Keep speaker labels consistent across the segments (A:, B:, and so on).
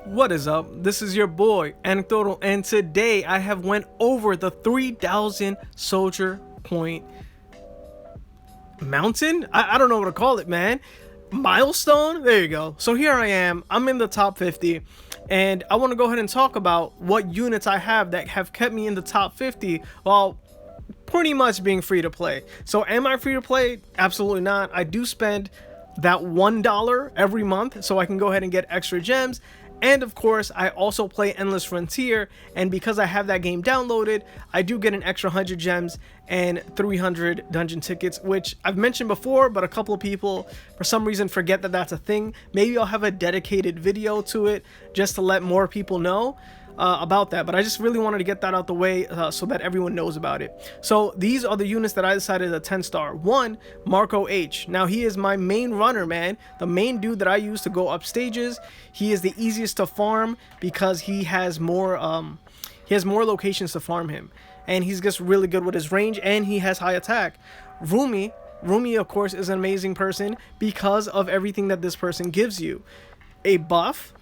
A: What is up? This is your boy Anecdotal, and today I have went over the 3,000 soldier point mountain. I don't know what to call it, man. Milestone. There you go. So here I am. I'm in the top 50, and I want to go ahead and talk about what units I have that have kept me in the top 50 while pretty much being free to play. So am I free to play? Absolutely not. I do spend that $1 every month so I can go ahead and get extra gems. And of course, I also play Endless Frontier, and because I have that game downloaded, I do get an extra 100 gems and 300 dungeon tickets, which I've mentioned before, but a couple of people for some reason forget that that's a thing. Maybe I'll have a dedicated video to it just to let more people know about that, but I just really wanted to get that out the way so that everyone knows about it. So these are the units that I decided to 10 star. One, Marco H. Now he is my main runner, man, the main dude that I use to go up stages. He is the easiest to farm because he has more locations to farm him, and he's just really good with his range, and he has high attack. Rumi, of course, is an amazing person because of everything that this person gives you. A buff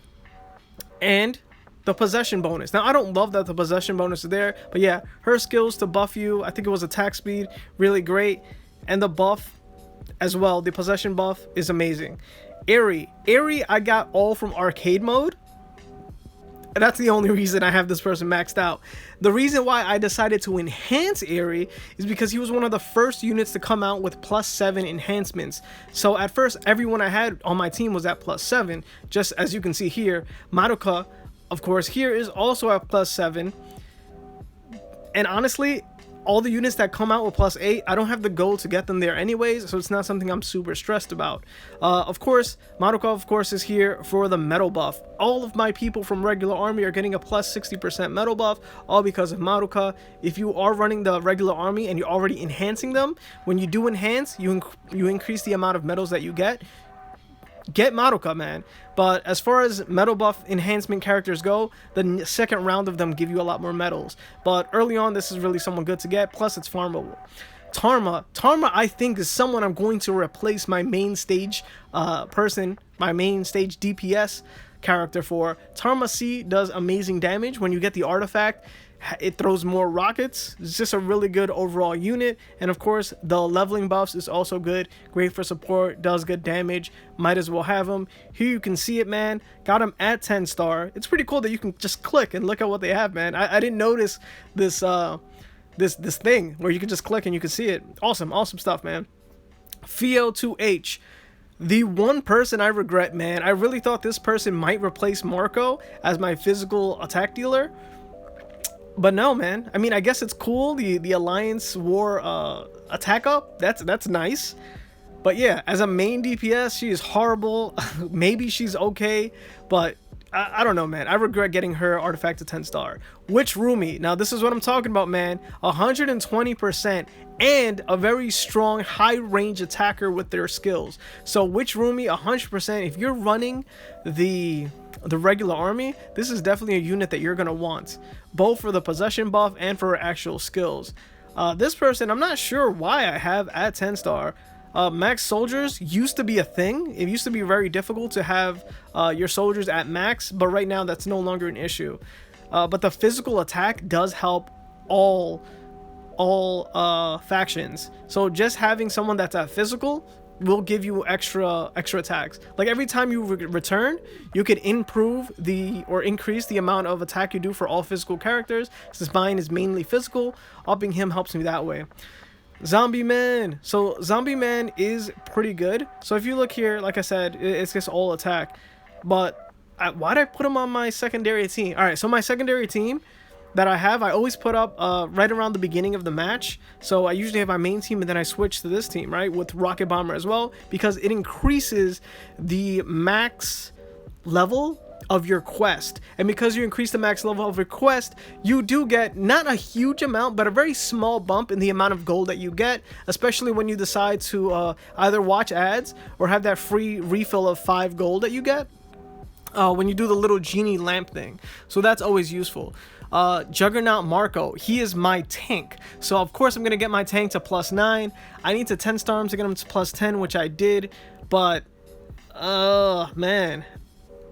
A: and the possession bonus. Now I don't love that the possession bonus is there, but yeah, her skills to buff you, I think it was attack speed, really great, and the buff as well, the possession buff is amazing. Airy I got all from arcade mode, and that's the only reason I have this person maxed out. The reason why I decided to enhance Airy is because he was one of the first units to come out with +7 enhancements. So at first everyone I had on my team was at +7, just as you can see here. Madoka, of course, here is also at +7, and honestly, all the units that come out with +8, I don't have the gold to get them there anyways, so it's not something I'm super stressed about. Of course, Madoka, of course, is here for the metal buff. All of my people from regular army are getting a +60% metal buff, all because of Madoka. If you are running the regular army and you're already enhancing them, when you do enhance, you increase the amount of medals that you get Madoka, man. But as far as metal buff enhancement characters go, the second round of them give you a lot more medals, but early on this is really someone good to get, plus it's farmable. Tarma I think is someone I'm going to replace my main stage my main stage DPS character for. Tarma C does amazing damage when you get the artifact. It throws more rockets. It's just a really good overall unit, and of course the leveling buffs is also good, great for support, does good damage, might as well have him. Here you can see it, man, got him at 10 star. It's pretty cool that you can just click and look at what they have, man. I didn't notice this this thing where you can just click and you can see it. Awesome stuff, man. Fio2H, the one person I regret, man. I really thought this person might replace Marco as my physical attack dealer, but no, man. I mean, I guess it's cool, the Alliance War attack up. That's nice. But yeah, as a main DPS, she is horrible. Maybe she's okay, but I don't know, man. I regret getting her artifact to 10 star. Witch Rumi. Now this is what I'm talking about, man. 120% and a very strong high range attacker with their skills. So Witch Rumi 100%. If you're running the regular army, this is definitely a unit that you're gonna want, both for the possession buff and for actual skills. This person, I'm not sure why I have at 10 star. Max soldiers used to be a thing. It used to be very difficult to have your soldiers at max, but right now that's no longer an issue. But the physical attack does help all factions. So just having someone that's at physical will give you extra attacks. Like every time you return, you could improve or increase the amount of attack you do for all physical characters. Since mine is mainly physical, upping him helps me that way. Zombie Man. So Zombie Man is pretty good. So if you look here, like I said, it's just all attack. But why'd I put him on my secondary team? All right, so my secondary team that I always put up right around the beginning of the match. So I usually have my main team, and then I switch to this team, right, with Rocket Bomber as well, because it increases the max level of your quest. And because you increase the max level of your quest, you do get not a huge amount, but a very small bump in the amount of gold that you get, especially when you decide to either watch ads or have that free refill of 5 gold that you get when you do the little genie lamp thing. So that's always useful. Juggernaut Marco, he is my tank, so of course I'm gonna get my tank to +9. I need to 10 star him to get him to +10, which I did, but man,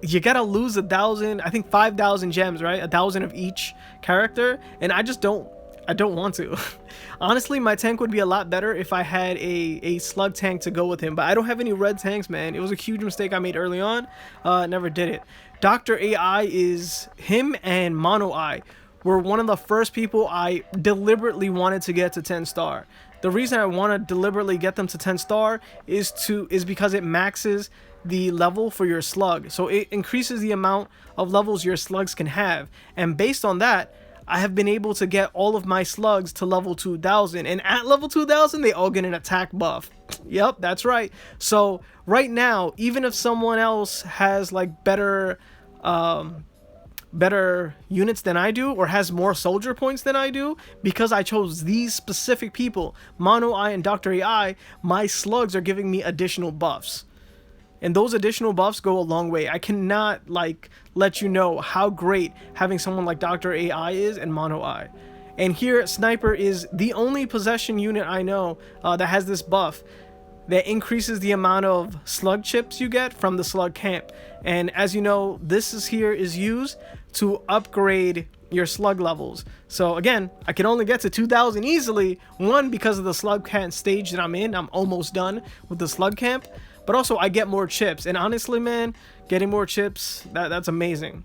A: you gotta lose 1,000, I think 5,000 gems, right? 1,000 of each character, and I don't want to. Honestly, my tank would be a lot better if I had a slug tank to go with him, but I don't have any red tanks, man. It was a huge mistake I made early on. Never did it. Dr. AI is him, and Mono Eye were one of the first people I deliberately wanted to get to 10 star. The reason I want to deliberately get them to 10 star is because it maxes the level for your slug. So it increases the amount of levels your slugs can have. And based on that, I have been able to get all of my slugs to level 2,000. And at level 2,000, they all get an attack buff. Yep, that's right. So right now, even if someone else has like better units than I do, or has more soldier points than I do, because I chose these specific people, Mono Eye and Dr. AI, my slugs are giving me additional buffs. And those additional buffs go a long way. I cannot like let you know how great having someone like Dr. AI is and Mono Eye. And here, Sniper is the only possession unit I know that has this buff that increases the amount of slug chips you get from the slug camp. And as you know, this is used to upgrade your slug levels. So again, I can only get to 2,000 easily. One, because of the slug camp stage that I'm in. I'm almost done with the slug camp. But also I get more chips, and honestly, man, getting more chips, that's amazing.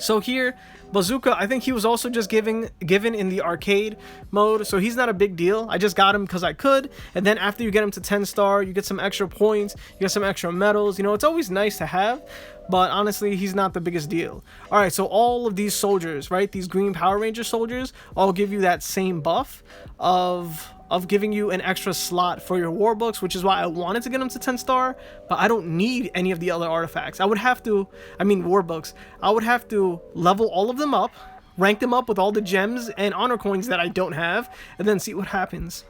A: So here, Bazooka, I think he was also just given in the arcade mode, so he's not a big deal. I just got him because I could, and then after you get him to 10 star, you get some extra points, you get some extra medals. You know, it's always nice to have, but honestly, he's not the biggest deal. All right, so all of these soldiers, right, these green Power Ranger soldiers, all give you that same buff of giving you an extra slot for your war books, which is why I wanted to get them to 10 star, but I don't need any of the other artifacts. I would have to, war books, I would have to level all of them up, rank them up with all the gems and honor coins that I don't have, and then see what happens.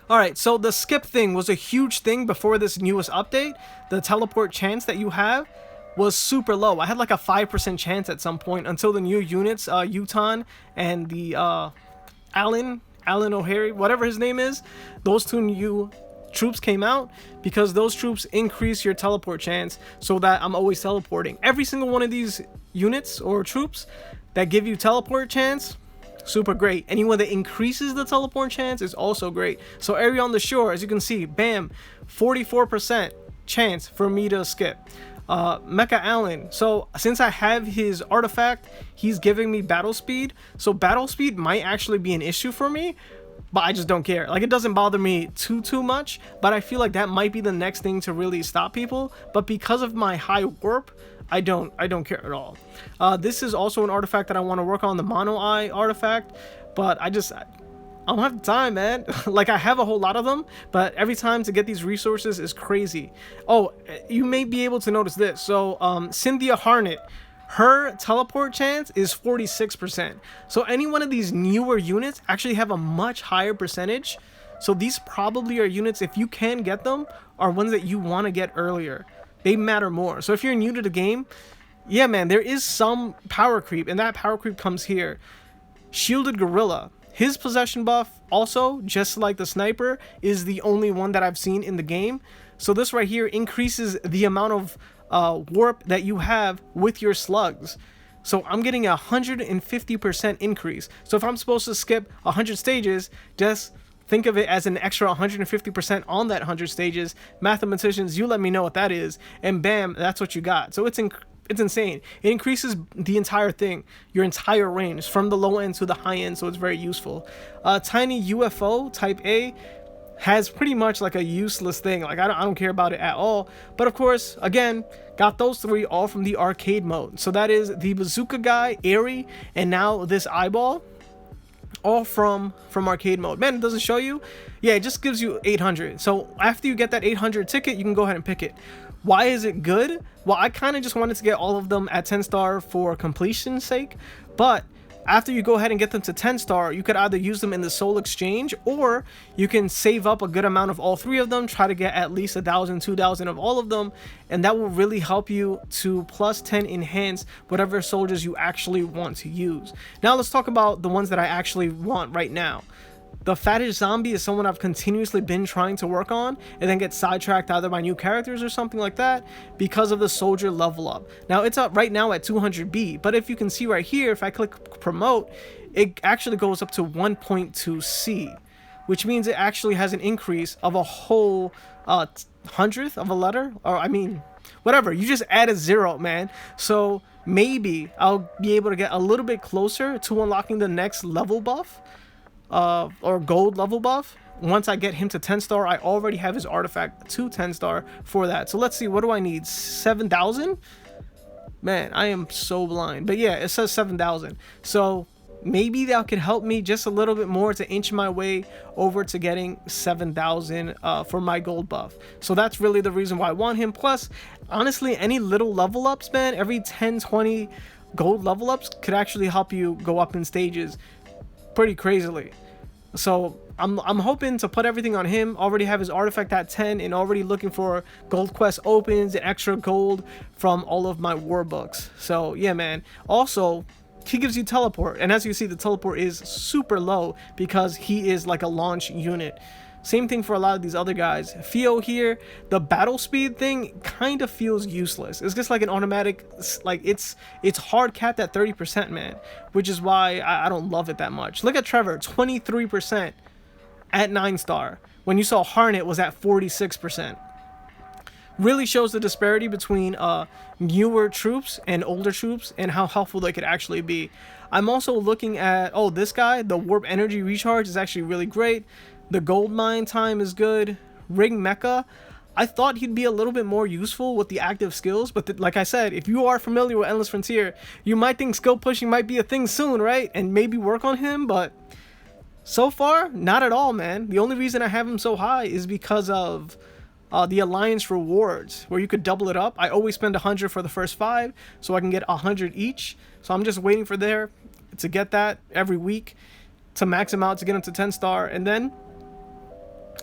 A: Alright, so the skip thing was a huge thing before this newest update. The teleport chance that you have was super low. I had like a 5% chance at some point until the new units, Uton and the Alan O'Hare, whatever his name is, those two new troops came out, because those troops increase your teleport chance so that I'm always teleporting. Every single one of these units or troops that give you teleport chance, super great. Anyone that increases the teleport chance is also great. So area on the shore, as you can see, bam, 44% chance for me to skip. Mecha Allen, so since I have his artifact, he's giving me battle speed, so battle speed might actually be an issue for me, but I just don't care. Like, it doesn't bother me too much, but I feel like that might be the next thing to really stop people. But because of my high warp, I don't care at all. This is also an artifact that I want to work on, the Mono Eye artifact, but I don't have the time, man. Like, I have a whole lot of them, but every time to get these resources is crazy. Oh, you may be able to notice this. So Cynthia Harnett, her teleport chance is 46%. So any one of these newer units actually have a much higher percentage. So these probably are units, if you can get them, are ones that you want to get earlier. They matter more. So if you're new to the game, yeah, man, there is some power creep, and that power creep comes here. Shielded Gorilla. His possession buff also, just like the Sniper, is the only one that I've seen in the game. So this right here increases the amount of warp that you have with your slugs. So I'm getting a 150% increase. So if I'm supposed to skip 100 stages, just think of it as an extra 150% on that 100 stages. Mathematicians, you let me know what that is, and bam, that's what you got. So it's insane. It increases the entire thing, your entire range, from the low end to the high end, so it's very useful. Tiny UFO Type A has pretty much like a useless thing. Like, I don't care about it at all. But of course, again, got those three all from the arcade mode. So that is the Bazooka guy, Airy, and now this eyeball, all from arcade mode. Man, it doesn't show you. Yeah, it just gives you 800. So after you get that 800 ticket, you can go ahead and pick it. Why is it good? Well, I kind of just wanted to get all of them at 10 star for completion's sake, but after you go ahead and get them to 10 star, you could either use them in the soul exchange, or you can save up a good amount of all three of them, try to get at least 1,000, 2,000 of all of them, and that will really help you to plus 10 enhance whatever soldiers you actually want to use. Now let's talk about the ones that I actually want right now. The fetish zombie is someone I've continuously been trying to work on and then get sidetracked either by new characters or something like that because of the soldier level up. Now it's up right now at 200B, but if you can see right here, if I click promote, it actually goes up to 1.2C, which means it actually has an increase of a whole hundredth of a letter, or I mean, whatever. You just add a 0, man. So maybe I'll be able to get a little bit closer to unlocking the next level buff. Or gold level buff. Once I get him to 10 star, I already have his artifact to 10 star for that. So let's see, what do I need? 7,000? Man, I am so blind. But yeah, it says 7,000. So maybe that could help me just a little bit more to inch my way over to getting 7,000 for my gold buff. So that's really the reason why I want him. Plus, honestly, any little level ups, man, every 10, 20 gold level ups could actually help you go up in stages pretty crazily. So I'm hoping to put everything on him, already have his artifact at 10, and already looking for gold quest opens and extra gold from all of my war books. So yeah, man. Also, he gives you teleport, and as you see, the teleport is super low because he is like a launch unit. Same thing for a lot of these other guys. Theo here, the battle speed thing kind of feels useless. It's just like an automatic, like it's hard capped at 30%, man, which is why I don't love it that much. Look at Trevor, 23% at 9 star, when you saw Harnett was at 46%. Really shows the disparity between newer troops and older troops and how helpful they could actually be. I'm also looking at, oh, this guy, the warp energy recharge is actually really great. The gold mine time is good. Ring Mecha, I thought he'd be a little bit more useful with the active skills, but like I said, if you are familiar with Endless Frontier, you might think skill pushing might be a thing soon, right? And maybe work on him, but so far, not at all, man. The only reason I have him so high is because of the Alliance rewards, where you could double it up. I always spend 100 for the first 5, so I can get 100 each. So I'm just waiting for there to get that every week to max him out to get him to 10 star, and then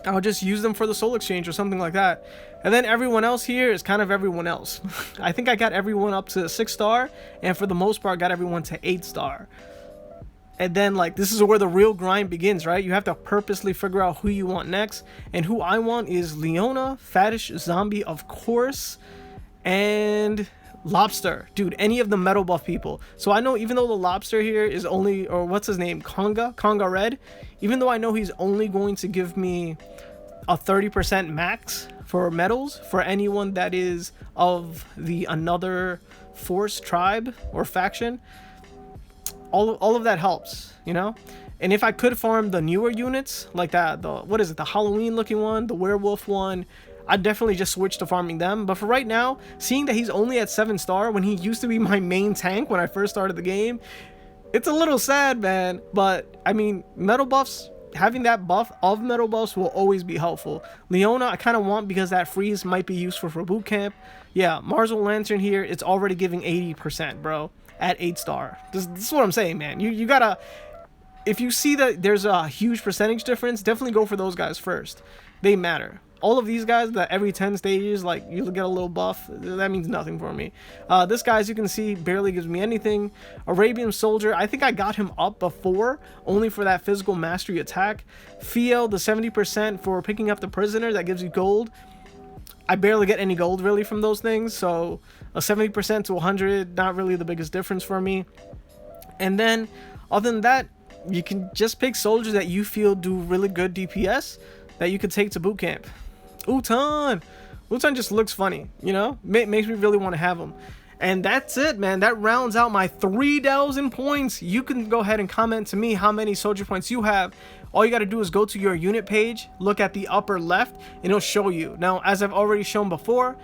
A: I'll just use them for the soul exchange or something like that. And then everyone else here is kind of everyone else. I think I got everyone up to 6 star, and for the most part got everyone to 8 star. And then, like, this is where the real grind begins, right? You have to purposely figure out who you want next, and who I want is Leona, Fetish Zombie, of course, and Lobster. Dude, any of the metal buff people. So I know, even though the Lobster here is only, or what's his name, Conga Red, even though I know he's only going to give me a 30% max for medals for anyone that is of the another force, tribe, or faction, all of that helps, you know? And if I could farm the newer units, like that, what is it, the Halloween looking one, the werewolf one, I'd definitely just switch to farming them. But for right now, seeing that he's only at 7 star when he used to be my main tank when I first started the game, it's a little sad, man. But I mean, metal buffs, having that buff of metal buffs will always be helpful. Leona, I kind of want because that freeze might be useful for boot camp. Yeah, Marzel Lantern here, it's already giving 80%, bro, at 8 star. This is what I'm saying, man. You gotta, if you see that there's a huge percentage difference, definitely go for those guys first. They matter. All of these guys that every 10 stages, like, you get a little buff, that means nothing for me. This guy, as you can see, barely gives me anything. Arabian Soldier, I think I got him up before, only for that physical mastery attack. Fiel, the 70% for picking up the prisoner, that gives you gold. I barely get any gold, really, from those things, so a 70% to 100, not really the biggest difference for me. And then, other than that, you can just pick soldiers that you feel do really good DPS that you could take to boot camp. Utan just looks funny, you know? Makes me really want to have him. And that's it, man. That rounds out my 3,000 points. You can go ahead and comment to me how many soldier points you have. All you got to do is go to your unit page, look at the upper left, and it'll show you. Now, as I've already shown before,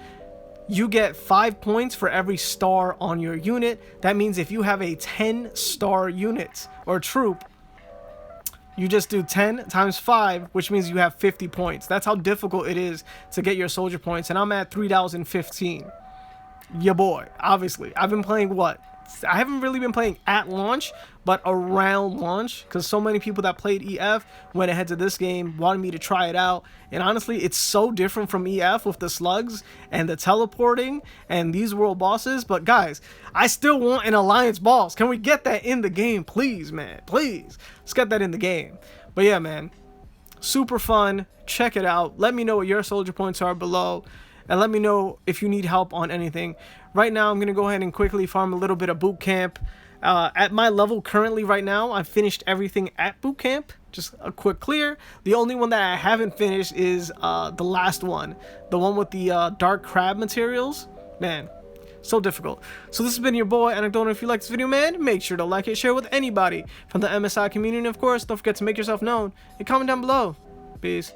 A: you get 5 points for every star on your unit. That means if you have a 10-star unit or troop, you just do 10 times 5, which means you have 50 points. That's how difficult it is to get your soldier points. And I'm at 3,015. Yeah, boy. Obviously, I've been playing what? I haven't really been playing at launch, but around launch, because so many people that played EF went ahead to this game, wanted me to try it out. And honestly, it's so different from EF with the slugs and the teleporting and these world bosses. But guys, I still want an alliance boss. Can we get that in the game, please, man? Please, let's get that in the game. But yeah, man, super fun. Check it out. Let me know what your soldier points are below, and let me know if you need help on anything. Right now, I'm gonna go ahead and quickly farm a little bit of boot camp. At my level currently right now, I've finished everything at boot camp. Just a quick clear. The only one that I haven't finished is the last one, the one with the dark crab materials. Man, so difficult. So this has been your boy Anecdotal. If you like this video, man, make sure to like it, share with anybody from the MSI community, and of course, don't forget to make yourself known and comment down below. Peace.